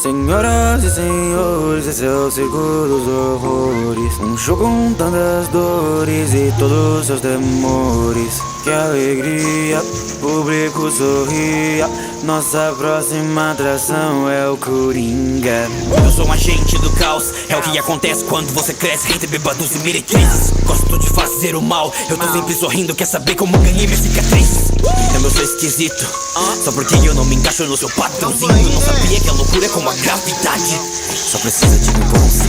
Senhoras e senhores, esse é o circo dos horrores. Um show com tantas dores e todos os seus temores. Que alegria, público sorria. Nossa próxima atração é o Coringa. Eu sou um agente do caos, é o que acontece quando você cresce entre bêbados e meretrizes. Gosto de fazer o mal, eu tô sempre sorrindo. Quer saber como ganhei minhas cicatrizes? Eu sou esquisito, só porque eu não me encaixo no seu padrãozinho. Não sabia que a loucura é como a gravidade. Só precisa de um impulso,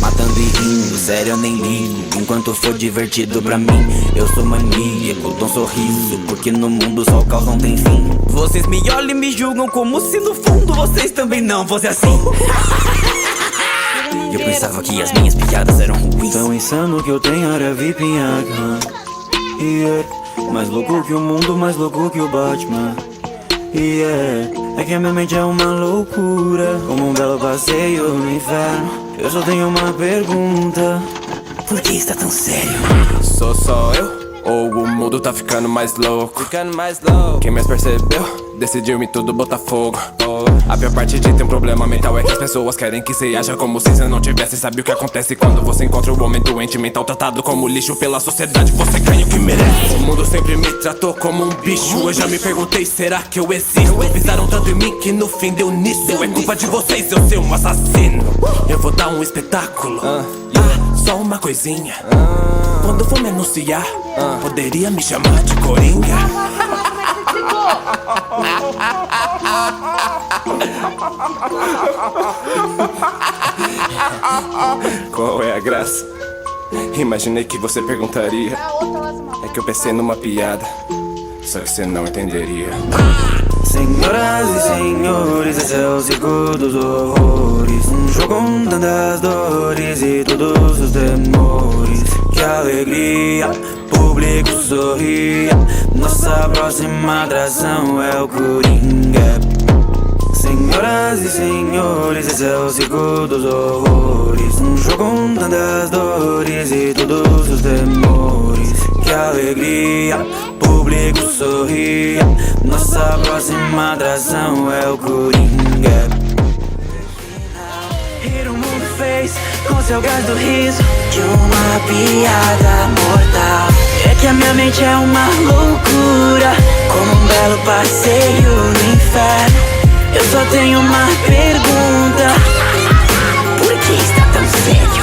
matando e rindo, sério eu nem ligo. Enquanto for divertido pra mim, eu sou maníaco, dou um sorriso, porque no mundo só o caos não tem fim. Vocês me olham e me julgam como se no fundo vocês também não fossem assim. Eu pensava que as minhas piadas eram ruins. Tão insano que eu tenho área VIP em Arkham. Mais louco que o mundo, mais louco que o Batman. É que a minha mente é uma loucura, como um belo passeio no inferno. Eu só tenho uma pergunta: por que está tão sério? Sou só eu? Ou o mundo tá ficando mais louco? Quem mais percebeu? Decidiu-me tudo botar fogo. A pior parte de ter um problema mental é que as pessoas querem que você haja como se você não tivesse. Sabe o que acontece quando você encontra o homem doente mental, tratado como lixo pela sociedade? Você ganha o que merece. O mundo sempre me tratou como um bicho. Eu já me perguntei, será que eu existo? Pisaram tanto em mim que no fim deu nisso. É culpa de vocês, eu ser um assassino. Eu vou dar um espetáculo, só uma coisinha. Quando for me anunciar, poderia me chamar de Coringa. Qual é a graça? Imaginei que você perguntaria. É que eu pensei numa piada, só que você não entenderia. Senhoras e senhores, esse é o circo dos horrores. Um show com tantas dores e todos os temores. Que alegria, público sorria. Nossa próxima atração é o Coringa. Senhoras e senhores, esse é o circo dos horrores. Um show com tantas dores e todos os temores. Que alegria, público sorria. Nossa próxima atração é o Coringa. Rir o mundo fez com seu gás do riso de uma piada mortal. É que a minha mente é uma loucura, como um belo passeio no inferno. Eu só tenho uma pergunta: por que está tão sério?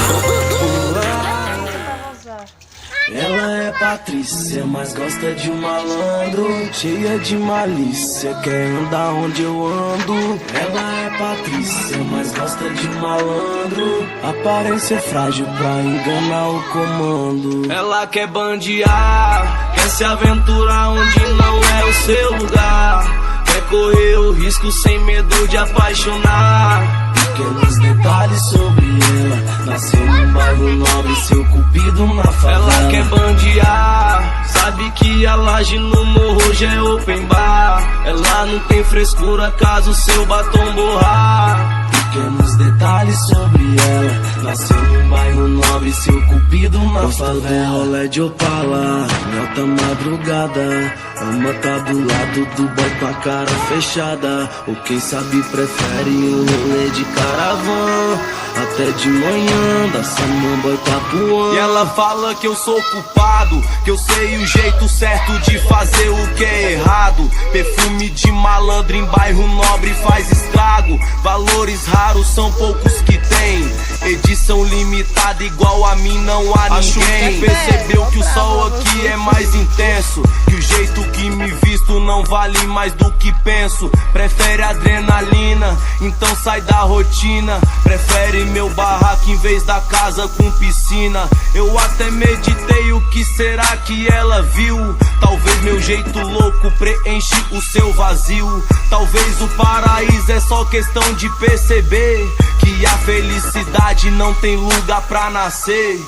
Ela é Patrícia, mas gosta de um malandro, cheia de malícia, quer andar onde eu ando. Ela é Patrícia, mas gosta de um malandro, aparência frágil pra enganar o comando. Ela quer bandear, quer se aventurar onde não é o seu lugar. Quer correr o risco sem medo de apaixonar. Pequenos detalhes sobre ela, nasceu num bairro nobre, seu cupido na favela. Ela quer bandear, sabe que a laje no morro já é open bar. Ela não tem frescura caso seu batom borrar. Pequenos detalhes sobre ela, nasceu num bairro nobre, seu cupido na favela. Rolé de Opala, em alta madrugada, ama tá do lado do boy com a cara fechada. Ou quem sabe prefere um rolê de caravan, até de manhã, da samambaia Itapuã. E ela fala que eu sou culpado, que eu sei o jeito certo de fazer o que é errado. Perfume de malandro em bairro nobre faz estrago. Valores raros são poucos que tem, edição limitada igual a mim não há ninguém. Percebeu que o sol aqui é mais intenso, que o jeito que me visto não vale mais do que penso. Prefere adrenalina, então sai da rotina. Prefere meu barraco em vez da casa com piscina. Eu até meditei o que será que ela viu. Talvez meu jeito louco preenche o seu vazio. Talvez o paraíso é só questão de perceber que a felicidade não tem lugar pra nascer.